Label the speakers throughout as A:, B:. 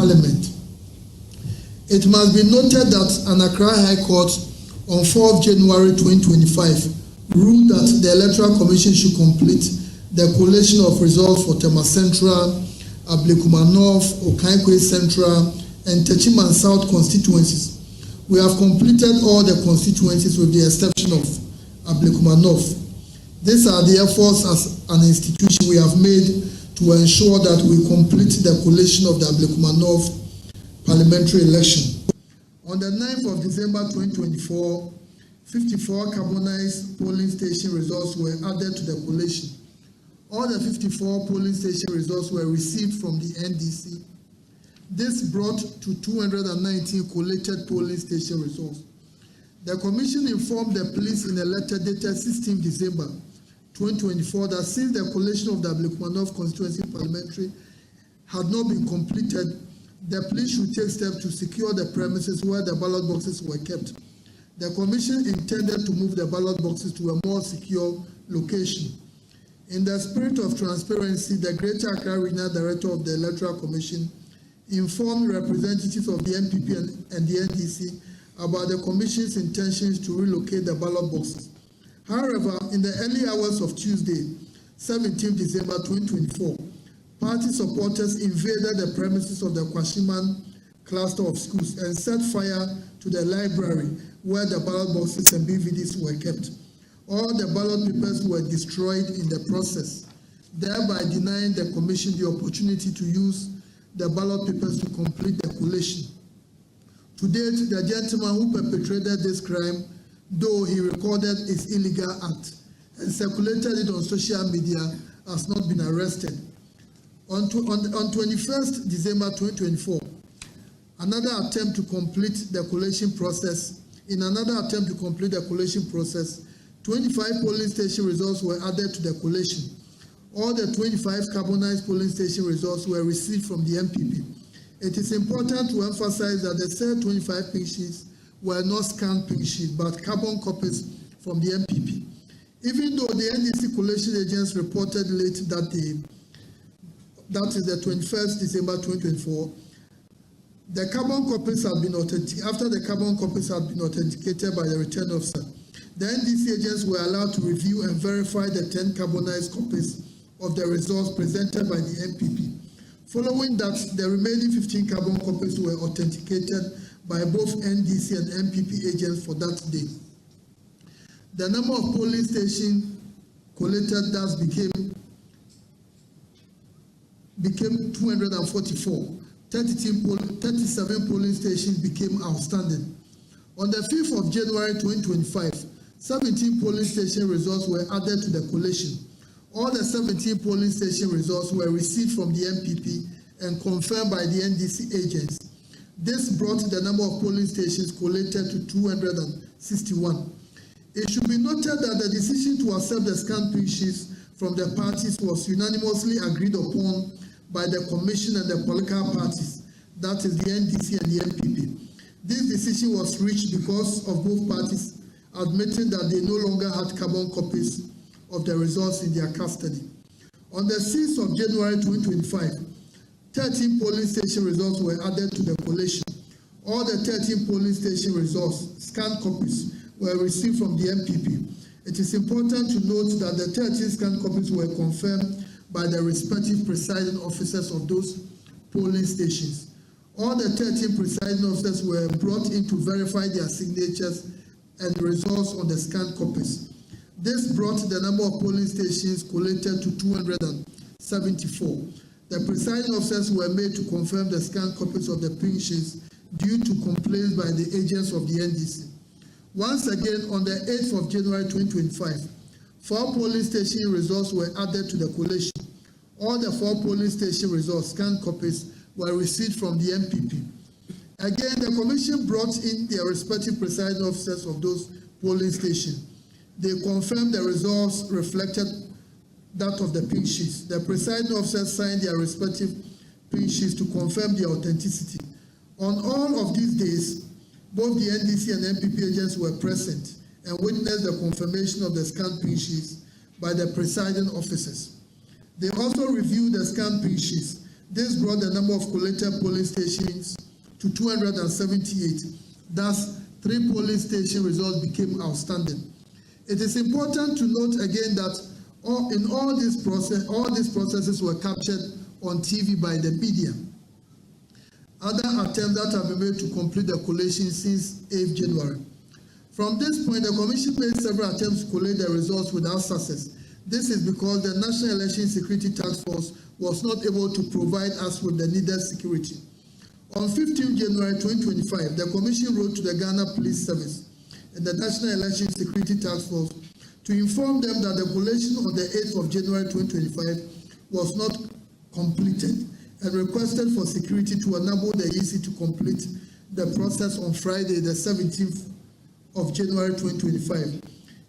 A: Parliament. It must be noted that an Accra High Court on 4th January 2025 ruled that the Electoral Commission should complete the collation of results for Tema Central, Ablekuma North, Okaikwe Central, and Techiman South constituencies. We have completed all the constituencies with the exception of Ablekuma North. These are the efforts as an institution we have made to ensure that we complete the collation of the Ablekuma North parliamentary election. On the 9th of December 2024, 54 carbonized polling station results were added to the collation. All the 54 polling station results were received from the NDC. This brought to 219 collated polling station results. The Commission informed the police in a letter dated 16 December 2024 that since the collation of the Ablekuma North constituency parliamentary had not been completed, the police should take steps to secure the premises where the ballot boxes were kept. The Commission intended to move the ballot boxes to a more secure location. In the spirit of transparency, the Greater Accra Regional Director of the Electoral Commission informed representatives of the NPP and the NDC about the Commission's intentions to relocate the ballot boxes. However, in the early hours of Tuesday, 17 December 2024, party supporters invaded the premises of the Kwashiman cluster of schools and set fire to the library where the ballot boxes and BVDs were kept. All the ballot papers were destroyed in the process, thereby denying the Commission the opportunity to use the ballot papers to complete the collation. To date, the gentleman who perpetrated this crime, though he recorded his illegal act and circulated it on social media, has not been arrested. On 21st December 2024, another attempt to complete the collation process. In another attempt to complete the collation process, 25 polling station results were added to the collation. All the 25 carbonized polling station results were received from the MPP. It is important to emphasize that the said 25 pink sheets were not scanned pink sheets, but carbon copies from the MPP. Even though the NDC collation agents reported late that day, that is the 21st December 2024, the carbon copies had been after the carbon copies had been authenticated by the return officer. The NDC agents were allowed to review and verify the 10 carbonized copies of the results presented by the MPP. Following that, the remaining 15 carbon copies were authenticated by both NDC and MPP agents for that day. The number of polling stations collated thus became 244. 37 polling stations became outstanding. On the 5th of January 2025, 17 polling station results were added to the collation. All the 17 polling station results were received from the MPP and confirmed by the NDC agents. This brought the number of polling stations collated to 261. It should be noted that the decision to accept the scanned pink sheets from the parties was unanimously agreed upon by the Commission and the political parties, that is the NDC and the MPP. This decision was reached because of both parties admitting that they no longer had carbon copies of the results in their custody. On the 6th of January 2025, 13 polling station results were added to the collation. All the 13 polling station results, scanned copies, were received from the MPP. It is important to note that the 13 scanned copies were confirmed by the respective presiding officers of those polling stations. All the 13 presiding officers were brought in to verify their signatures and the results on the scanned copies. This brought the number of polling stations collated to 274. The presiding officers were made to confirm the scanned copies of the pink sheets due to complaints by the agents of the NDC. Once again, on the 8th of January 2025, 4 polling station results were added to the collation. All the 4 polling station results, scanned copies, were received from the MPP. Again, the Commission brought in their respective presiding officers of those polling stations. They confirmed the results reflected that of the pink sheets. The presiding officers signed their respective pink sheets to confirm their authenticity. On all of these days, both the NDC and MPP agents were present and witnessed the confirmation of the scanned pink sheets by the presiding officers. They also reviewed the scanned pink sheets. This brought the number of collated polling stations to 278. Thus, 3 polling station results became outstanding. It is important to note again that all these processes were captured on TV by the media. Other attempts that have been made to complete the collation since 8th January. From this point, the Commission made several attempts to collate the results without success. This is because the National Election Security Task Force was not able to provide us with the needed security. On 15 January 2025, the Commission wrote to the Ghana Police Service and the National Election Security Task Force to inform them that the collation on the 8th of January 2025 was not completed and requested for security to enable the EC to complete the process on Friday, the 17th of January 2025.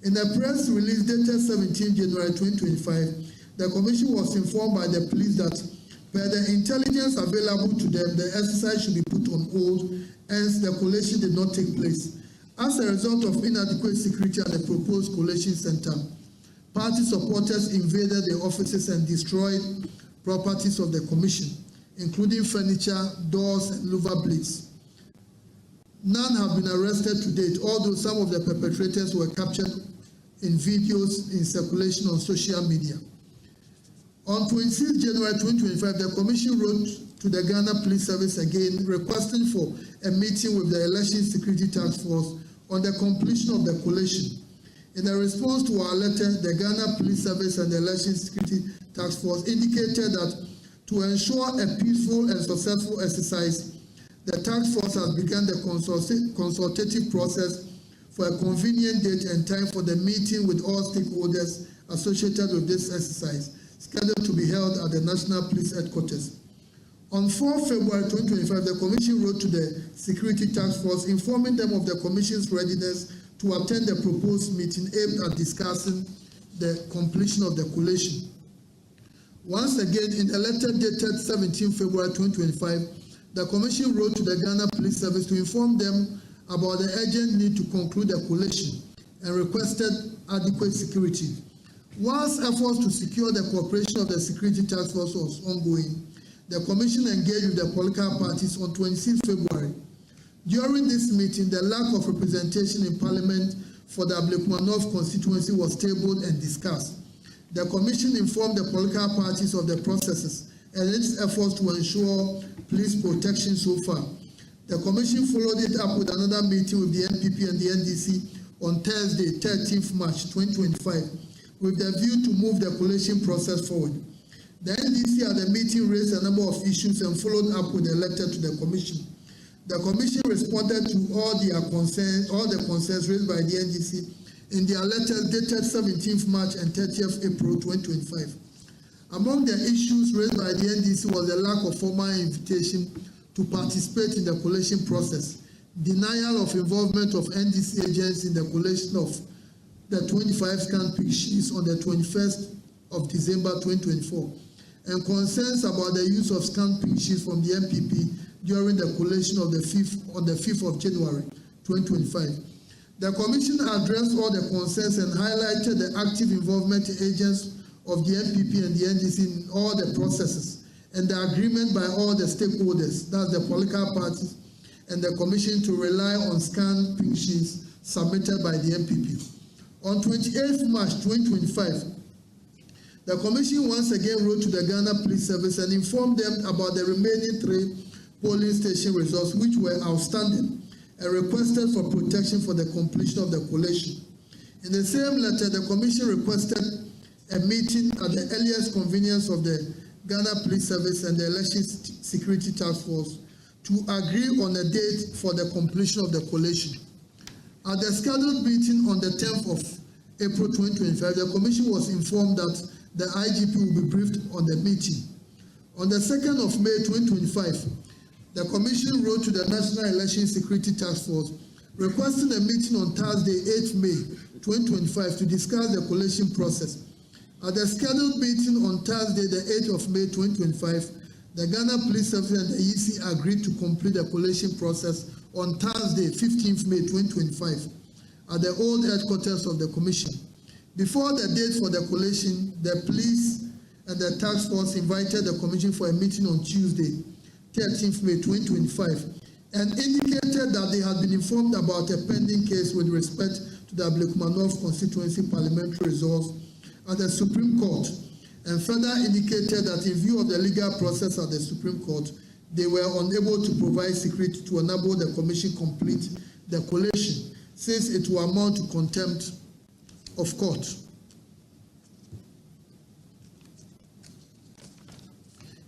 A: In a press release dated 17 January 2025, the Commission was informed by the police that per the intelligence available to them, the exercise should be put on hold, hence the collation did not take place. As a result of inadequate security at the proposed collation center, party supporters invaded the offices and destroyed properties of the Commission, including furniture, doors, and louver blades. None have been arrested to date, although some of the perpetrators were captured in videos in circulation on social media. On 26 January 2025, the Commission wrote to the Ghana Police Service again, requesting for a meeting with the Election Security Task Force on the completion of the collation. In a response to our letter, the Ghana Police Service and the Election Security Task Force indicated that to ensure a peaceful and successful exercise, the task force has begun the consultative process for a convenient date and time for the meeting with all stakeholders associated with this exercise, scheduled to be held at the National Police Headquarters. On 4 February 2025, the Commission wrote to the Security Task Force informing them of the Commission's readiness to attend the proposed meeting aimed at discussing the completion of the collation. Once again, in a letter dated 17 February 2025, the Commission wrote to the Ghana Police Service to inform them about the urgent need to conclude the collation and requested adequate security. Whilst efforts to secure the cooperation of the Security Task Force was ongoing, the Commission engaged with the political parties on 26 February. During this meeting, the lack of representation in Parliament for the Ablekuma North constituency was tabled and discussed. The Commission informed the political parties of the processes and its efforts to ensure police protection so far. The Commission followed it up with another meeting with the Npp and the Ndc on Thursday, 13th March 2025, with the view to move the collation process forward. The Ndc at the meeting raised a number of issues and followed up with a letter to the Commission. The Commission responded to all the concerns raised by the Ndc in their letters dated 17th March and 30th April 2025. Among the issues raised by the Ndc was the lack of formal invitation to participate in the collation process, denial of involvement of Ndc agents in the collation of the 25 scanned pig sheets on the 21st of December 2024, and concerns about the use of scanned pig sheets from the Npp during the collation of the 5th of January 2025. The Commission addressed all the concerns and highlighted the active involvement of agents of the Npp and the Ndc in all the processes and the agreement by all the stakeholders, that's the political parties, and the Commission to rely on scanned pig sheets submitted by the Npp. On 28th March 2025, the Commission once again wrote to the Ghana Police Service and informed them about the remaining 3 polling station results which were outstanding and requested for protection for the completion of the collation. In the same letter, the Commission requested a meeting at the earliest convenience of the Ghana Police Service and the Election Security Task Force to agree on a date for the completion of the collation. At the scheduled meeting on the 10th of April 2025, the Commission was informed that the IGP will be briefed on the meeting. On the 2nd of May 2025, the Commission wrote to the National Election Security Task Force requesting a meeting on Thursday, 8th May 2025 to discuss the collation process. At the scheduled meeting on Thursday, the 8th of May 2025, the Ghana Police Service and the EC agreed to complete the collation process on Thursday, 15th May 2025, at the old headquarters of the Commission. Before the date for the collation, the police and the task force invited the commission for a meeting on Tuesday, 13th May 2025, and indicated that they had been informed about a pending case with respect to the Ablekuma North constituency parliamentary resource at the Supreme Court, and further indicated that in view of the legal process at the Supreme Court, they were unable to provide security to enable the commission complete the collation, since it will amount to contempt of court.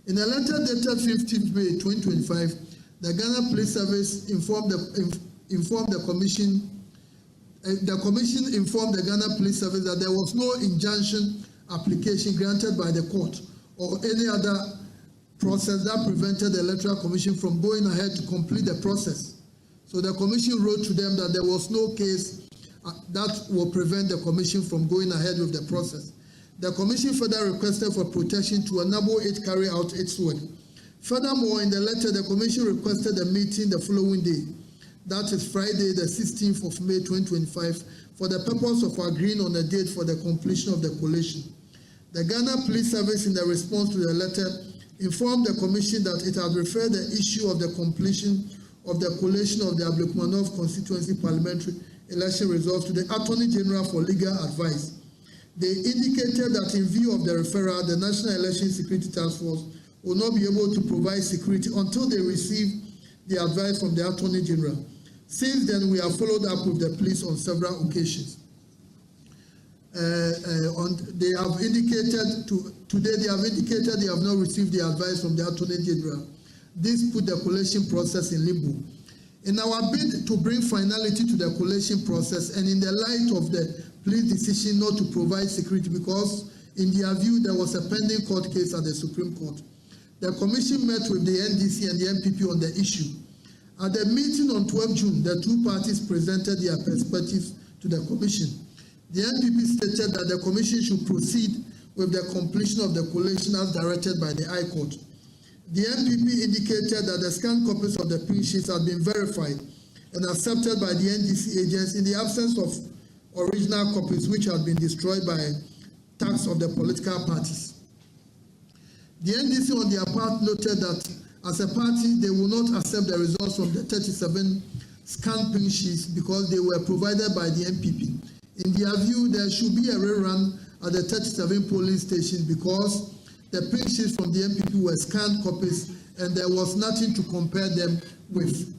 A: In a letter dated 15th May 2025, the Ghana Police Service informed the commission. The commission informed the Ghana Police Service that there was no injunction application granted by the court or any other process that prevented the Electoral Commission from going ahead to complete the process. So the commission wrote to them that there was no case that will prevent the commission from going ahead with the process. The commission further requested for protection to enable it carry out its work. Furthermore, in the letter, the commission requested a meeting the following day, that is Friday, the 16th of May 2025, for the purpose of agreeing on a date for the completion of the collation. The Ghana Police Service, in the response to the letter, informed the commission that it had referred the issue of the completion of the collation of the Ablekuma North constituency parliamentary election results to the Attorney General for legal advice. They indicated that in view of the referral, the National Election Security Task Force will not be able to provide security until they receive the advice from the Attorney General. Since then, we have followed up with the police on several occasions. They have indicated today they have not received the advice from the Attorney General. This put the collation process in limbo. In our bid to bring finality to the collation process, and in the light of the police decision not to provide security because, in their view, there was a pending court case at the Supreme Court, the Commission met with the NDC and the NPP on the issue. At the meeting on 12 June, the two parties presented their perspectives to the Commission. The NPP stated that the Commission should proceed with the completion of the collation as directed by the High Court. The NPP indicated that the scanned copies of the pin sheets had been verified and accepted by the NDC agents in the absence of original copies which had been destroyed by tax of the political parties. The NDC on their part noted that as a party, they will not accept the results from the 37 scanned pin sheets because they were provided by the NPP. In their view, there should be a rerun at the 37 polling stations because the pin sheets from the NPP were scanned copies and there was nothing to compare them with.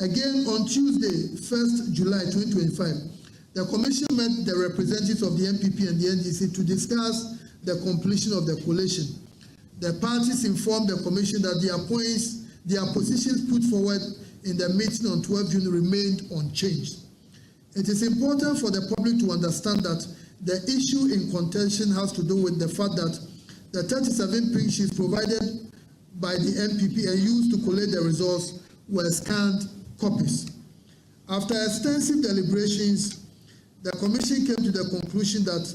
A: Again, on Tuesday, 1st July 2025, the Commission met the representatives of the NPP and the NDC to discuss the completion of the collation. The parties informed the Commission that their positions put forward in the meeting on 12 June remained unchanged. It is important for the public to understand that the issue in contention has to do with the fact that the 37 pin sheets provided by the NPP and used to collate the results were scanned copies. After extensive deliberations, the Commission came to the conclusion that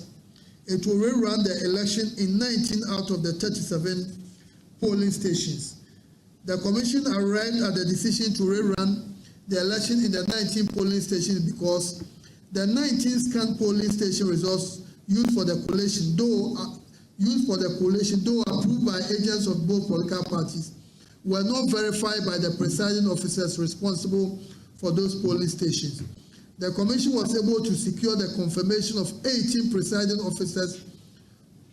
A: it will rerun the election in 19 out of the 37 polling stations. The Commission arrived at the decision to rerun the election in the 19 polling stations because the 19 scanned polling station results used for the collation, though approved by agents of both political parties, were not verified by the presiding officers responsible for those polling stations. The Commission was able to secure the confirmation of 18 presiding officers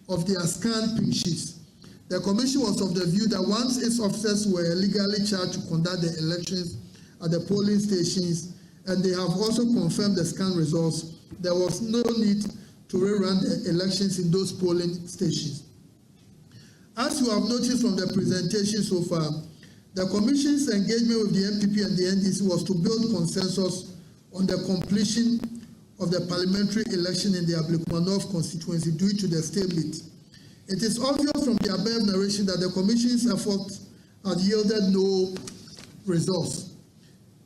A: of their scanned pin sheets. The Commission was of the view that once its officers were legally charged to conduct the elections at the polling stations, and they have also confirmed the scan results, there was no need to rerun the elections in those polling stations. As you have noticed from the presentation so far, the Commission's engagement with the NPP and the NDC was to build consensus on the completion of the parliamentary election in the Ablekuma North constituency due to the stalemate. It is obvious from the above narration that the Commission's efforts had yielded no results.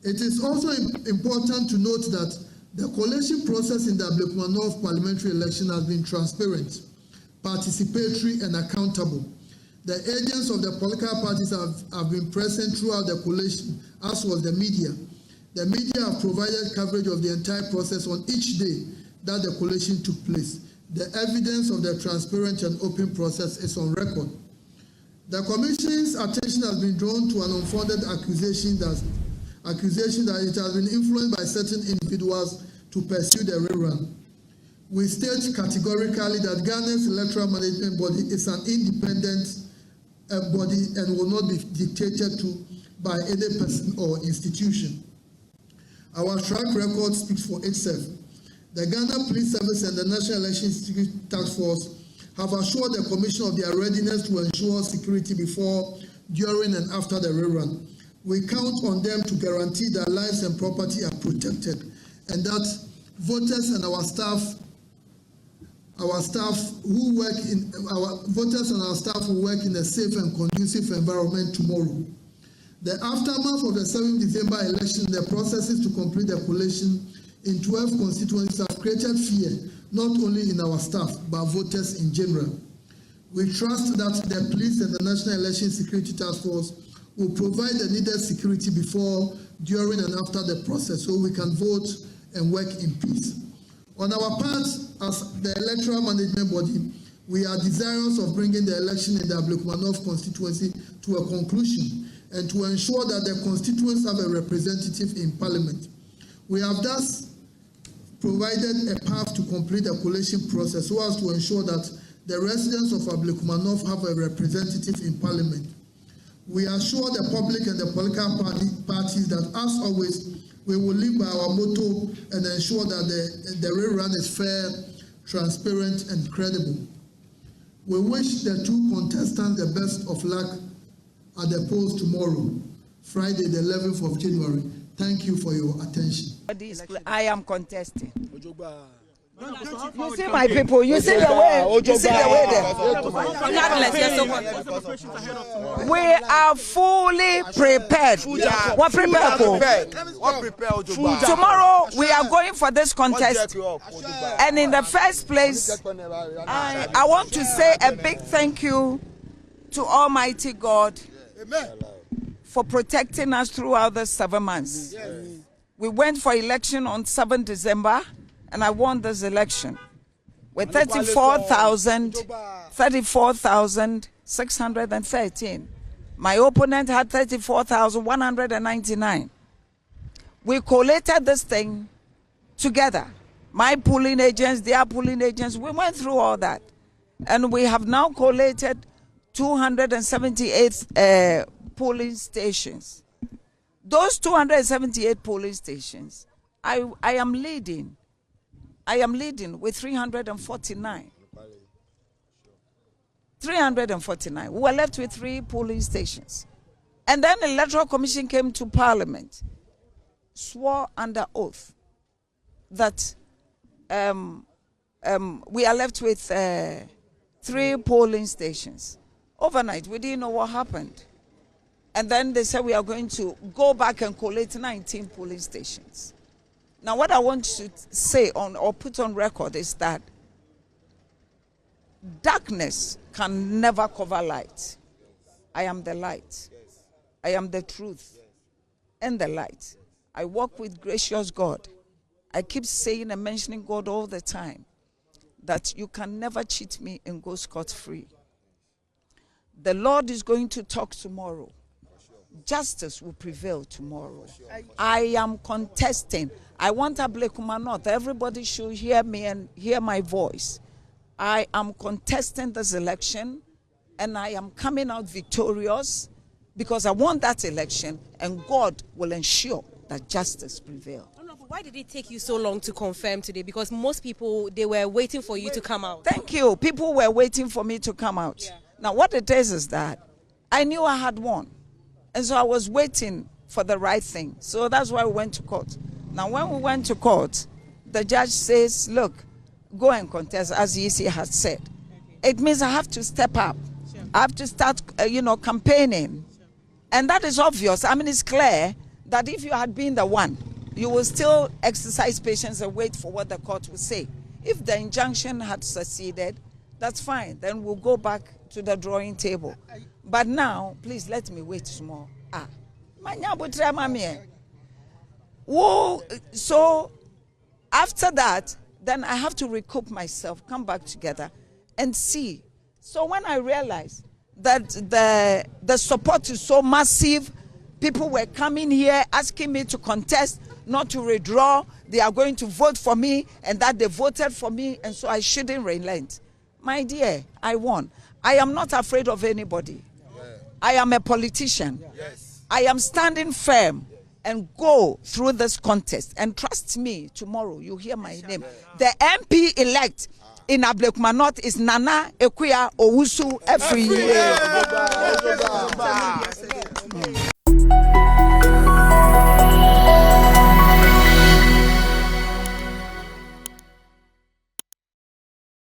A: It is also important to note that the collation process in the Ablekuma North parliamentary election has been transparent, participatory, and accountable. The agents of the political parties have been present throughout the collation, as was the media. The media have provided coverage of the entire process on each day that the collation took place. The evidence of the transparent and open process is on record. The Commission's attention has been drawn to an unfounded accusation that it has been influenced by certain individuals to pursue the rerun. We state categorically that Ghana's electoral management body is an independent body and will not be dictated to by any person or institution. Our track record speaks for itself. The Ghana Police Service and the National Election Security Task Force have assured the Commission of their readiness to ensure security before, during, and after the rerun. We count on them to guarantee that lives and property are protected, and that voters and our staff who work in a safe and conducive environment tomorrow. The aftermath of the 7th December election, the processes to complete the collation in 12 constituencies have created fear, not only in our staff, but voters in general. We trust that the police and the National Election Security Task Force will provide the needed security before, during, and after the process so we can vote and work in peace. On our part, as the electoral management body, we are desirous of bringing the election in the Ablekuma North constituency to a conclusion and to ensure that the constituents have a representative in Parliament. We have thus provided a path to complete the collation process so as to ensure that the residents of Ablekuma North have a representative in Parliament. We assure the public and the political parties that, as always, we will live by our motto and ensure that the rerun is fair, transparent, and credible. We wish the two contestants the best of luck at the polls tomorrow, Friday, the 11th of January. Thank you for your attention.
B: I am contesting. You see my people, you see the way, you see the way there. We are fully prepared. What prepared? Tomorrow we are going for this contest. And in the first place, I want to say a big thank you to Almighty God for protecting us throughout the 7 months. We went for election on 7th December. And I won this election with 34,613. My opponent had 34,199. We collated this thing together. My polling agents, their polling agents, we went through all that. And we have now collated 278 polling stations. Those 278 polling stations, I am leading. I am leading with 349. 349. We were left with 3 polling stations. And then the Electoral Commission came to Parliament, swore under oath that we are left with 3 polling stations. Overnight, we didn't know what happened. And then they said we are going to go back and collate 19 polling stations. Now, what I want to say on or put on record is that darkness can never cover light. I am the light. I am the truth and the light. I walk with gracious God. I keep saying and mentioning God all the time that you can never cheat me and go scot-free. The Lord is going to talk tomorrow. Justice will prevail tomorrow. I am contesting. I want Ablekuma North. Everybody should hear me and hear my voice. I am contesting this election, and I am coming out victorious because I want that election, and God will ensure that justice prevails.
C: Why did it take you so long to confirm today? Because most people, they were waiting for you to come out.
B: Thank you. People were waiting for me to come out. Yeah. Now, what it is that I knew I had won. And so I was waiting for the right thing. So that's why we went to court. Now, when we went to court, the judge says, look, go and contest, as EC has said. Okay. It means I have to step up. Sure. I have to start, campaigning. Sure. And that is obvious. I mean, it's clear that if you had been the one, you will still exercise patience and wait for what the court will say. If the injunction had succeeded, that's fine. Then we'll go back to the drawing table. But now, please let me wait small. So after that, then I have to recoup myself, come back together and see. So when I realized that the support is so massive, people were coming here asking me to contest, not to withdraw, they are going to vote for me, and that they voted for me, and so I shouldn't relent. My dear, I won. I am not afraid of anybody. I am a politician. I am standing firm and go through this contest. And trust me, tomorrow you hear my name. The MP elect in Ablekuma North is Nana Akua Akua Afriyie.